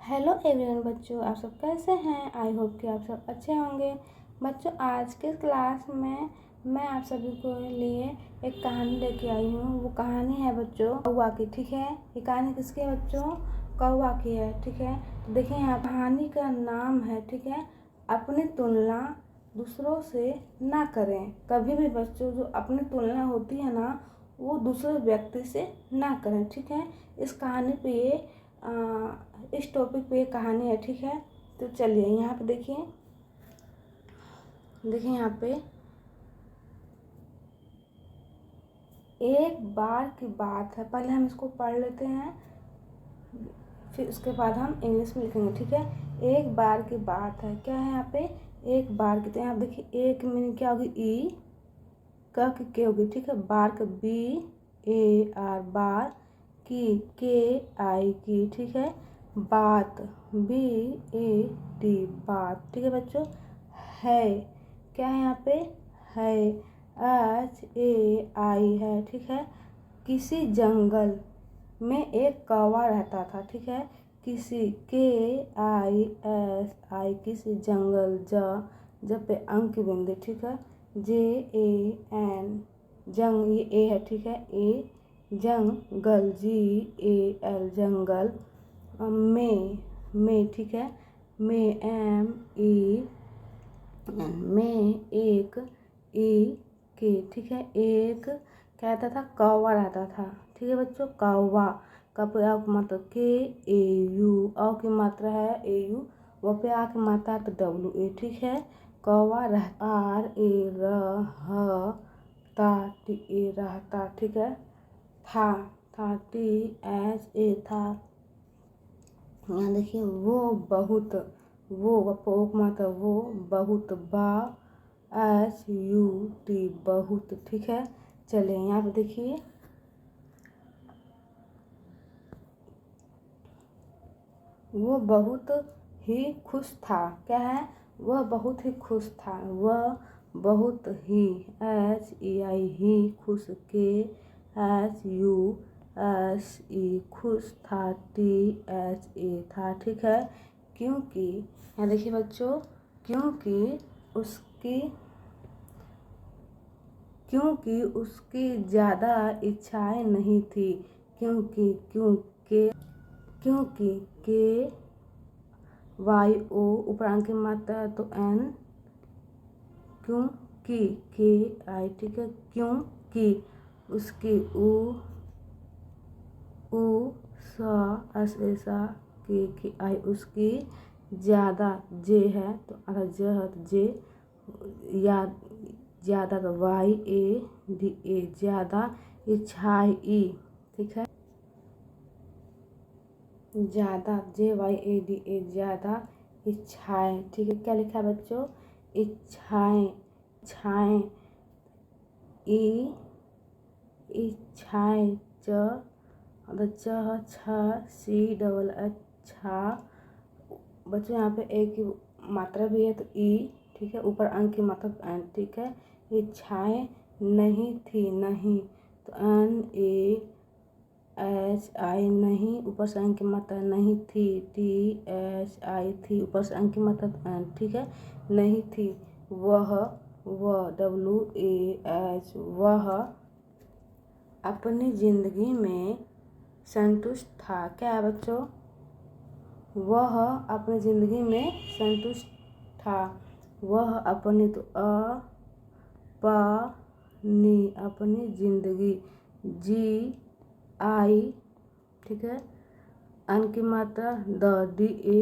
Hello everyone बच्चों, आप सब कैसे हैं। आई होप कि आप सब अच्छे होंगे। बच्चों, आज के क्लास में मैं आप सभी को लिए एक कहानी लेके आई हूँ। वो कहानी है बच्चों कौवा की। ठीक है, ये कहानी किसकी है बच्चों? कौवा की है। ठीक है, तो देखिए यहाँ कहानी का नाम है, ठीक है, अपनी तुलना दूसरों से ना करें। कभी भी बच्चों जो अपनी तुलना होती है ना, वो दूसरे व्यक्ति से ना करें। ठीक है, इस कहानी पे इस टॉपिक पे कहानी है। ठीक है, तो चलिए यहाँ पे देखिए यहाँ पे एक बार की बात है। पहले हम इसको पढ़ लेते हैं, फिर उसके बाद हम इंग्लिश में लिखेंगे। ठीक है, एक बार की बात है। क्या है यहाँ पे? एक बार की। तो यहाँ देखिए एक मीनिंग क्या होगी? ई क की के होगी। ठीक है, बार का BAR बार की के आई की। ठीक है, बात BAT बात। ठीक है बच्चों, है क्या है यहाँ पे? है HAI है। ठीक है, किसी जंगल में एक कौवा रहता था। ठीक है, किसी KISI किसी जंगल जब पे अंक की बिंदी। ठीक है, JAN जंग, ये ए है। ठीक है, ए जंगल GAL जंगल में। ठीक है, में MEN में एक के। ठीक है, एक क्या रहता था? कौवा रहता था। ठीक है बच्चों, कौवा का पे आ की मात्रा KAU, औ की मात्रा है AU, वो पे आ की मात्रा तो WA। ठीक है, कौवा रहता। ठीक है, था THA था। यहाँ देखिए वो बहुत, वो मात्रा वो बहुत, BAHUT बहुत। ठीक है, चलिए यहाँ पे देखिए वो बहुत ही खुश था। क्या है? वह बहुत ही खुश था। वह बहुत ही HEI ही खुश KHUSE खुश था THA था। ठीक है, क्योंकि यहाँ देखिए बच्चों, क्योंकि उसकी ज़्यादा इच्छाएं नहीं थी। क्योंकि KYO उपरांत की मात्रा तो N, क्योंकि KI। ठीक है, क्योंकि उसकी सा के आई उसकी ज़्यादा जे है तो आधा ज है तो जे या ज़्यादा तो YADA ज़्यादा इच्छाई। ठीक है, ज़्यादा JYADA ज़्यादा इच्छाएं। ठीक है, क्या लिखा है बच्चों? इच्छाएं इच्छाएं अच्छा बच्चों, यहाँ पे एक की मात्रा भी है तो ई। ठीक है, ऊपर अंक की मात्रा तो एन। ठीक है, इच्छाएं नहीं थी, नहीं तो NAHI नहीं, ऊपर से अंक की मात्रा नहीं थी THI थी, ऊपर से अंक की मात्रा तो एन। ठीक है, नहीं थी। वह WAH वह अपनी जिंदगी में संतुष्ट था। क्या है बच्चों? वह अपनी जिंदगी में संतुष्ट था। वह अपनी तो अपनी जिंदगी GI। ठीक है, अन की मात्रा DAGI।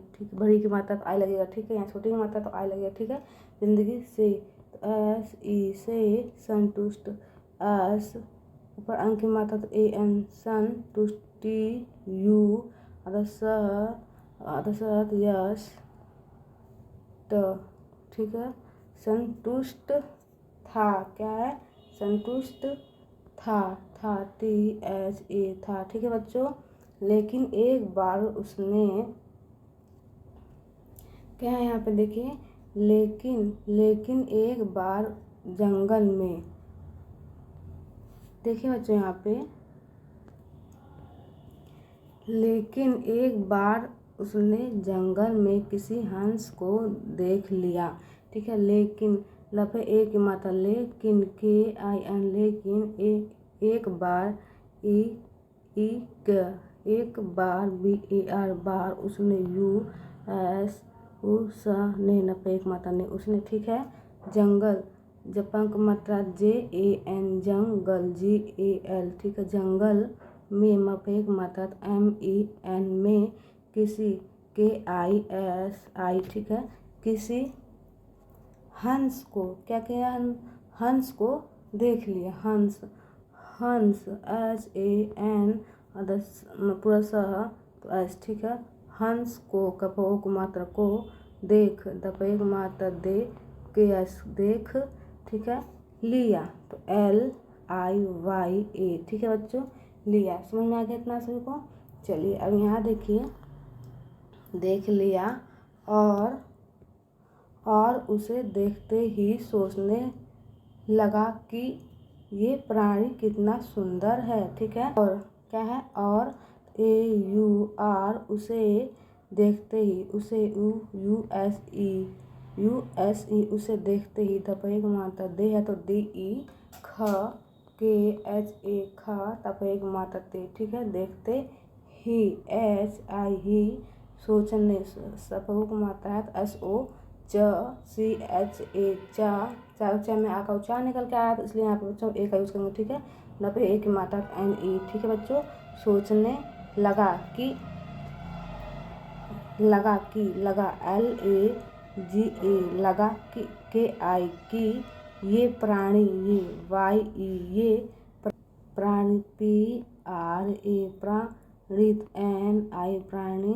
ठीक, बड़ी की मात्रा तो आई लगेगा। ठीक है, यहाँ छोटी की मात्रा तो आई लगेगा। ठीक है, जिंदगी से SE से संतुष्ट, S ऊपर अंक की मात्रा तो AN संतुष्टि U अदसत यश ट। ठीक है, संतुष्ट था। क्या है? संतुष्ट था THA था। ठीक है बच्चों, लेकिन एक बार उसने, क्या है यहाँ पे देखिए, लेकिन एक बार जंगल में। देखिए बच्चों यहाँ पे लेकिन एक बार उसने जंगल में किसी हंस को देख लिया। ठीक है, लेकिन लफे एक की मात्रा लेकिन KIN लेकिन एक बार एक बार BAR बार उसने उसने नफे एक मात्रा ने उसने। ठीक है, जंगल जपंक मात्रा JAN जंगल GAL। ठीक है, जंगल में मफेक मात्रा MEN में किसी KISI। ठीक है, किसी हंस को क्या किया, हंस को देख लिया। हंस HAN पूरा सह तो S। ठीक है, हंस को कपोक मात्रा को देख दपेक मात्रा दे KS देख। ठीक है, लिया तो LIYA। ठीक है बच्चों, लिया। समझ में आ गया इतना सभी को। चलिए अब यहाँ देखिए, देख लिया और उसे देखते ही सोचने लगा कि ये प्राणी कितना सुंदर है। ठीक है, और क्या है, और AUR उसे देखते ही उसे USE उसे देखते ही दपेक मात्रा दे है तो DE ख KHA ख तपेक मात्रा ते। ठीक है, देखते ही HI ही सोचने सपहुक मात्रा है तो SO CHA चा में आ का उच्चार निकल के आया तो इसलिए यहाँ पे बच्चों एक का यूज़ करेंगे। ठीक है, नफे एक की मात्रा NE। ठीक है बच्चों, सोचने लगा कि लगा LAGA लगा कि KI की ये प्राणी ये YE ये प्राणी PRA प्राणित NI प्राणी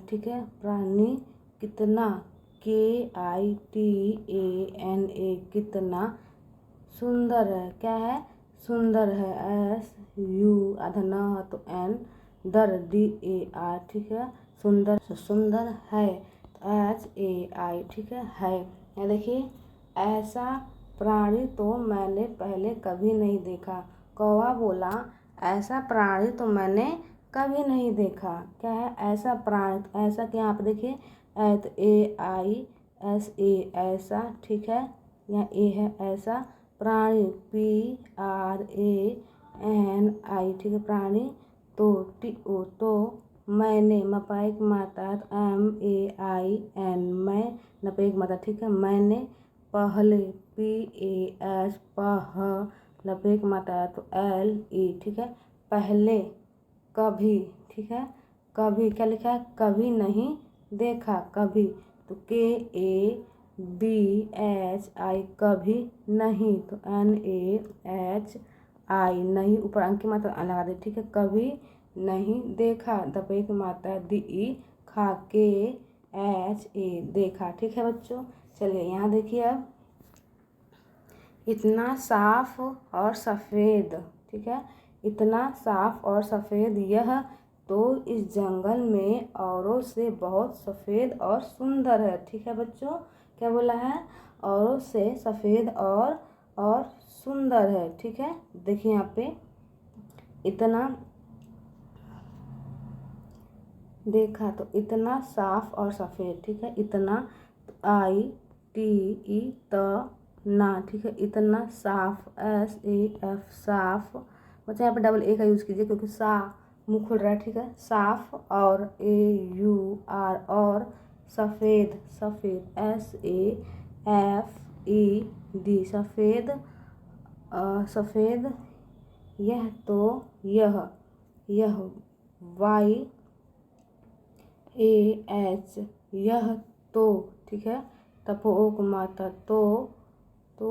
ठीक है, प्राणी कितना KITANA कितना सुंदर है। क्या है, सुंदर है। SU आधा न है तो N दर DAR। ठीक है, सुंदर सुंदर है तो HAI। ठीक है। ये देखिए, ऐसा प्राणी तो मैंने पहले कभी नहीं देखा। कौवा बोला ऐसा प्राणी तो मैंने कभी नहीं देखा। क्या है, ऐसा प्राणी, ऐसा क्या आप देखिए तो AISA ऐसा। ठीक है, यहाँ A है, ऐसा प्राणी PRANI। ठीक है, प्राणी तो TO तो मैंने मपाइक मात्रा MAIN मैं नपेक मात्रा। ठीक है, मैंने पहले PAS पह नपेक मात्रा तो LE। ठीक है, पहले कभी। ठीक है, कभी क्या लिखा है, कभी नहीं देखा। कभी तो KABHI कभी नहीं तो NAHI नहीं ऊपर अंक की मात्रा लगा दे। ठीक है, कभी नहीं देखा दपे की मात्रा DE खा KHA देखा। ठीक है बच्चों, चलिए यहाँ देखिए अब, इतना साफ और सफ़ेद। ठीक है, इतना साफ और सफ़ेद यह तो इस जंगल में औरों से बहुत सफ़ेद और सुंदर है। ठीक है बच्चों, क्या बोला है, औरों से सफ़ेद और सुंदर है। ठीक है, देखिए यहाँ पे इतना देखा तो इतना साफ और सफ़ेद। ठीक है, इतना ITE त ना। ठीक है, इतना साफ SAF साफ। बच्चा यहाँ पे डबल A का यूज़ कीजिए क्योंकि सा मुँह खुल रहा है। ठीक है, साफ और AUR और सफ़ेद SAFED सफ़ेद सफ़ेद। यह तो यह YAH यह तो। ठीक है, तपोक मात्रा तो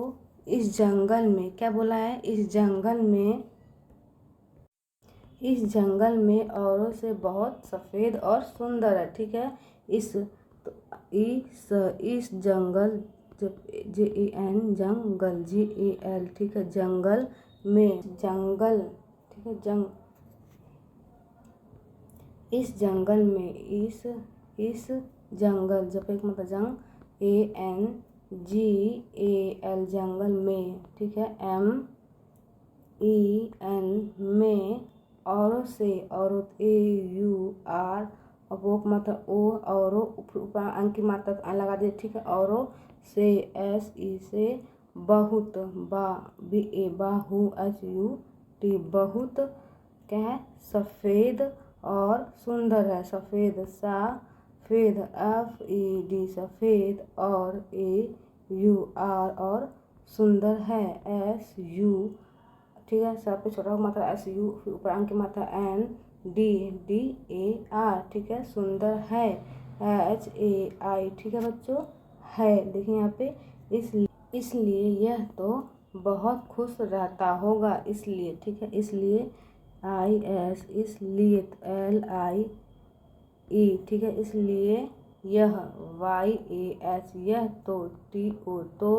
इस जंगल में क्या बोला है, इस जंगल में औरों से बहुत सफ़ेद और सुंदर है। ठीक है, इस जंगल JAN जंगल GAL। ठीक है, जंगल में जंगल। ठीक है, इस जंगल में इस जंगल जब एक मतलब जंग ANGAL जंगल में। ठीक है, MEN में औरों से, औरों AUR, अब वो मतलब ओ, औरों ऊपर अंक की मात्रा तो लगा दिए, ठीक है। औरों से SE से बहुत, BA बाहु HUT बहुत, क्या है सफ़ेद और सुंदर है, सफ़ेद सफ़ेद FED सफ़ेद, और AUR और सुंदर है SU, ठीक है। सब पे छोटा मात्रा SU, फिर ऊपर अंक की मात्रा NDDAR, ठीक है। सुंदर है HAI, ठीक है बच्चों, है देखिए यहाँ पे, इसलिए यह तो बहुत खुश रहता होगा, इसलिए, ठीक है। इसलिए IS, इसलिए LIE, ठीक है। इसलिए यह YAH, यह तो TO तो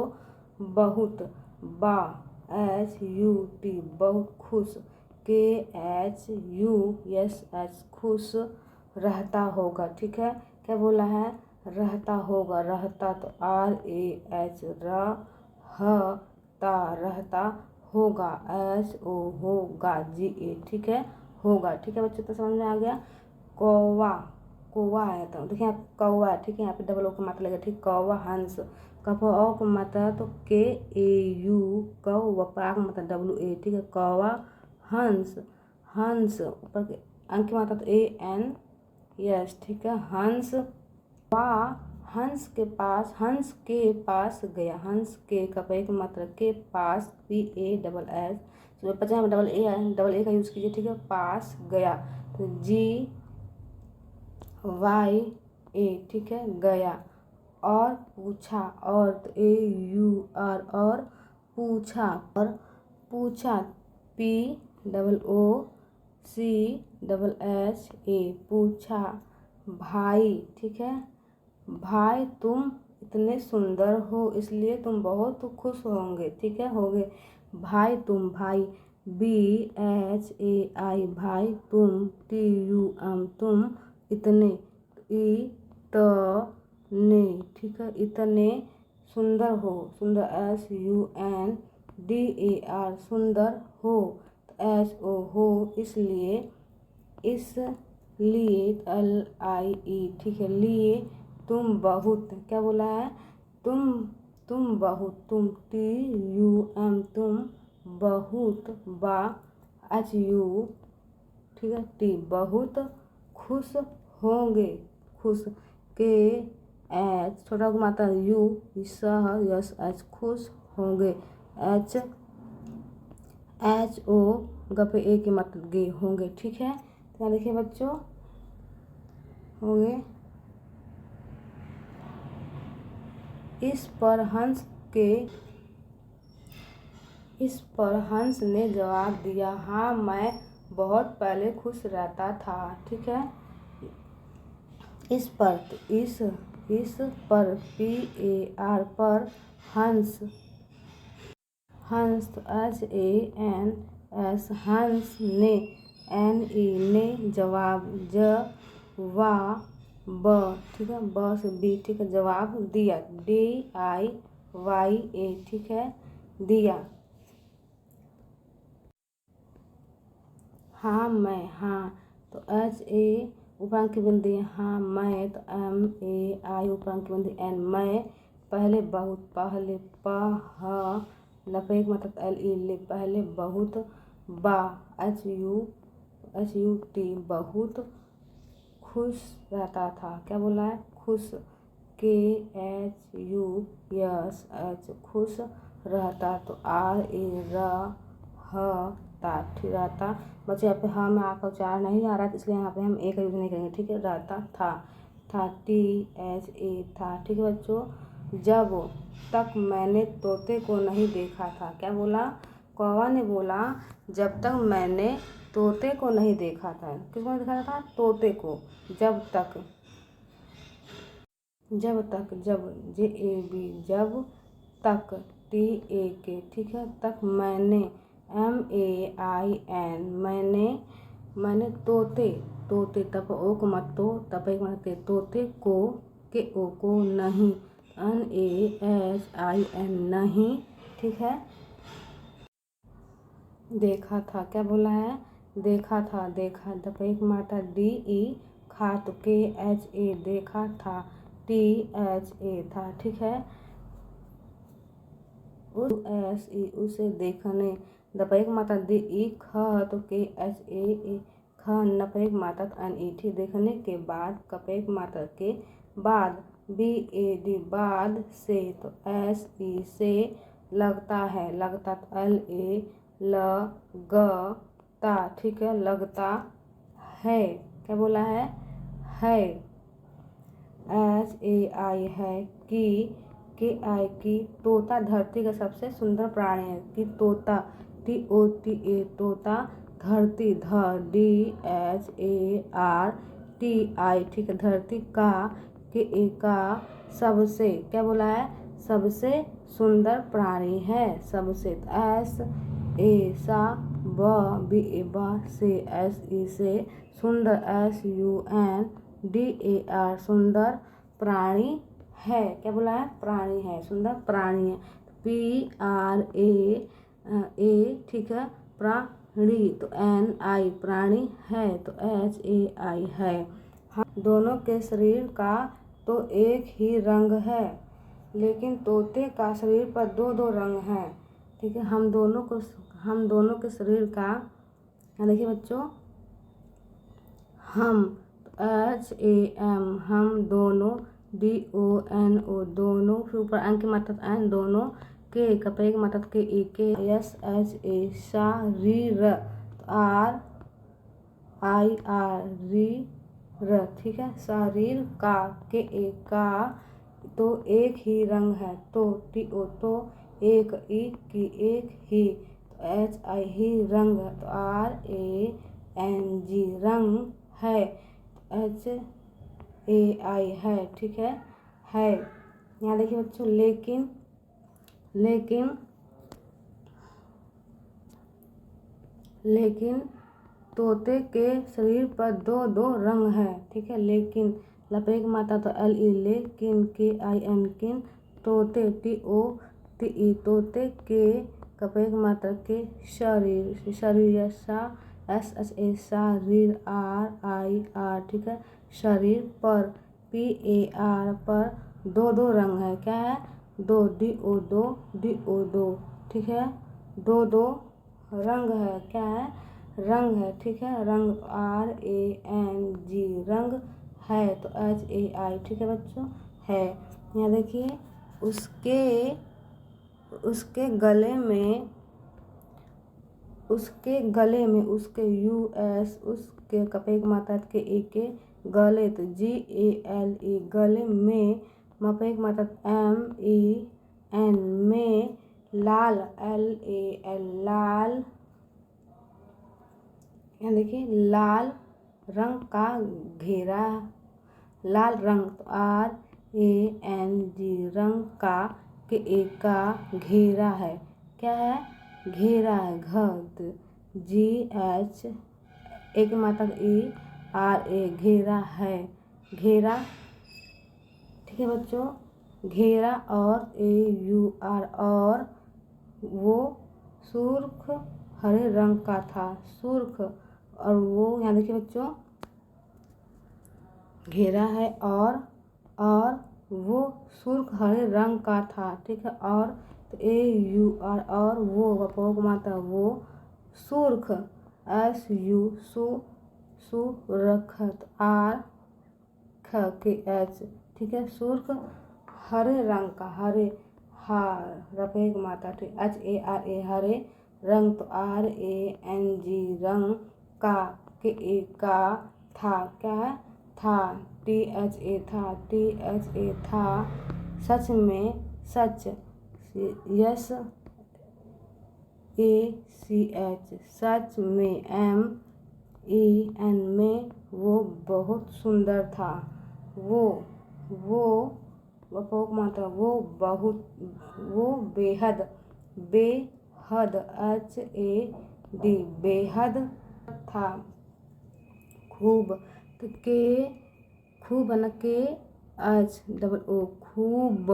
बहुत, HUT बहुत खुश, KHUSH खुश रहता होगा, ठीक है। क्या बोला है, रहता होगा, रहता तो RAH रहता, रहता होगा SO होगा GA, ठीक है, होगा, ठीक है बच्चों। तो समझ में आ गया। कौवा, कौवा है तो देखिए आप कौवा, ठीक है। यहाँ पे डबल ओ का मात्रा लगेगा, ठीक। कौवा हंस, कफ ओ का मात्रा तो KAU, कौवा पा का मात्रा WA, ठीक है। कौवा हंस, हंस ऊपर के अंक की मात्रा तो ANS, ठीक है। हंस, हंस के पास, हंस के पास गया, हंस के कपे की मात्रा के पास PASS, तो पचास में डबल ए का यूज़ कीजिए, ठीक है। पास गया तो GYA, ठीक है, गया। और पूछा, और तो AUR, और पूछा, और पूछा POOCHA, पूछा। भाई, ठीक है, भाई तुम इतने सुंदर हो, इसलिए तुम बहुत खुश होंगे, ठीक है, होंगे। भाई तुम, भाई BHAI, भाई तुम TUM, तुम इतने, इतने, ठीक है, इतने सुंदर हो, सुंदर SUNDAR, सुंदर हो, SO हो, इसलिए, इसलिए LIE, ठीक है, लिए तुम बहुत, क्या बोला है, तुम बहुत, तुम TUM तुम बहुत, HU, ठीक है, T बहुत खुश होंगे, खुश, KH छोटा मात्रा U, SH खुश होंगे, HO गपे A की मात्रा गे होंगे, ठीक है। तो देखिए बच्चों, होंगे। इस पर हंस ने जवाब दिया, हाँ मैं बहुत पहले खुश रहता था, ठीक है। इस पर तो इस पर PAR पर, हंस, हंस तो HANS, हंस ने, NE ने जवाब, ठीक है, ब से B, ठीक है, जवाब दिया, DIYA, ठीक है, दिया। हाँ मैं, हाँ तो HA ऊपर अंक की बिंदी, हाँ मैं तो MAI ऊपर अंक की बिंदी N, मैं पहले बहुत, पहले लपेट मतलब LE ले, पहले बहुत, HUT बहुत खुश रहता था, क्या बोला है, खुश, KHUSH खुश रहता तो रहता, बच्चे यहाँ पे हाँ में आ का उच्चारण नहीं आ रहा है, इसलिए यहाँ पे हम ए का यूज़ नहीं करेंगे, ठीक है। रहता था THA था, ठीक है बच्चों। जब तक मैंने तोते को नहीं देखा था, क्या बोला, कौवा ने बोला जब तक मैंने तोते को नहीं देखा था, किसको नहीं देखा था, तोते को। जब तक, जब JAB, जब तक TAK, ठीक है, तक मैंने MAIN, मैंने तोते तब ओ को मत, तो तब एक मत, तोते को, के ओ को नहीं, NASIN नहीं, ठीक है, देखा था, क्या बोला है, देखा था, देखा दपैक मात्रा डी ई खा तो के एच ए देखा था, टी एच ए था, ठीक है। उस एस ई उसे देखने, दपैक मात्रा दी ई ख तो के एच ए ख नपैक मात्रा एन ई ठी देखने के बाद, कपैक मात्रा के बाद बी ए डी बाद से तो एस ई से लगता है, लगता एल ए ल ग ता, ठीक है, लगता है, क्या बोला है एच ए आई है कि के आई की तोता धरती का सबसे सुंदर प्राणी है, कि तोता टी ओ टी ए तोता धरती ध D H A R T I, ठीक है, धरती का के ए का सबसे, क्या बोला है, सबसे सुंदर प्राणी है, सबसे एस ए सा ब बी ए ब से एस ई से सुंदर S U N D A R सुंदर प्राणी है, क्या बोला है, प्राणी है, सुंदर प्राणी है, पी आर ए ठीक है, प्राणी तो एन आई प्राणी है तो एच ए आई है। हम दोनों के शरीर का तो एक ही रंग है, लेकिन तोते का शरीर पर दो दो रंग हैं, ठीक है। हम दोनों के शरीर का, देखिए बच्चों, हम एच ए एम हम दोनों, डी ओ एन ओ दोनों, फिर ऊपर एन की मात्रा एन दोनों, के कपड़े की मात्रा के ई के, एस एच ए शरीर आर आई आर री र, ठीक है, शरीर का के ए का तो एक ही रंग है, तो टी ओ तो एक ई की एक ही, तो एच आई ही रंग, तो आर ए एन जी रंग है, एच ए आई है, ठीक है। यहाँ देखिए बच्चों, लेकिन तोते के शरीर पर दो दो रंग है, ठीक है। लेकिन लपेट माता तो एल ई लेकिन, के आई एन किन, तोते टी ओ टी ई तोते के, कपेक मात्रा के शरीर सा एस एच ए शरीर आर आई आर, ठीक है, शरीर पर पी ए आर पर दो दो रंग है, क्या है, दो डी ओ दो, ठीक है, दो दो रंग है, क्या है, रंग है, ठीक है, रंग आर ए एन जी रंग है, तो एच ए आई, ठीक है बच्चों, है। यहाँ देखिए उसके गले में उसके यू एस उसके कपेक मात्रा के ए के गले, तो जी ए एल ई गले में, मपेक मात्रा एम ई एन में, लाल एल ए एल लाल, यहाँ देखिए लाल रंग का घेरा, लाल रंग, तो आर ए एन जी रंग का के ए का घेरा है, क्या है, घेरा है, घ जी एच एक मात्रा ई आर ए घेरा है, घेरा, ठीक है बच्चों, घेरा और ए यू आर, और वो सुर्ख हरे रंग का था, सुर्ख, और वो यहाँ देखिए बच्चों, घेरा है और वो सुर्ख हरे रंग का था, ठीक है, और तो ए यू आर, और वो वपोक मात्रा वो सुर्ख एस यू सु रखत आर ख के एच, ठीक है, सुर्ख हरे रंग का, हरे हार रपेक मात्रा, ठीक, एच ए आर ए हरे रंग, तो आर ए एन जी रंग का के ए का था, क्या है, था, टी एच ए था, टी एच ए था, सच में, सच यस ए सी एच, सच में, एम ई एन में, वो बहुत सुंदर था, वो वपोक मात्रा वो बहुत, वो बेहद एच ए डी बेहद था, खूब, तो के खूब न के एच डबल ओ खूब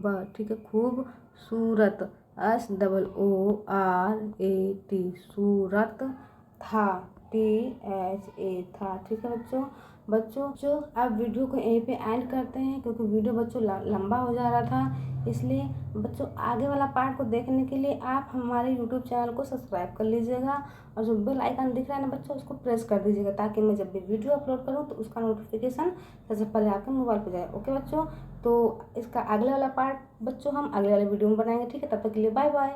ब, ठीक है, खूब सूरत S double O R A T सूरत था। THA था। ठीक है बच्चों जो अब वीडियो को यहीं पे एंड करते हैं, क्योंकि वीडियो बच्चों लंबा हो जा रहा था। इसलिए बच्चों आगे वाला पार्ट को देखने के लिए आप हमारे यूट्यूब चैनल को सब्सक्राइब कर लीजिएगा, और जो बेल आइकन दिख रहा है ना बच्चों, उसको प्रेस कर दीजिएगा, ताकि मैं जब भी वीडियो अपलोड करूँ तो उसका नोटिफिकेशन सबसे पहले आपके मोबाइल पर जाए। ओके बच्चों, तो इसका अगले वाला पार्ट बच्चों हम अगले वाले वीडियो में बनाएंगे। ठीक है, तब तक के लिए बाय बाय।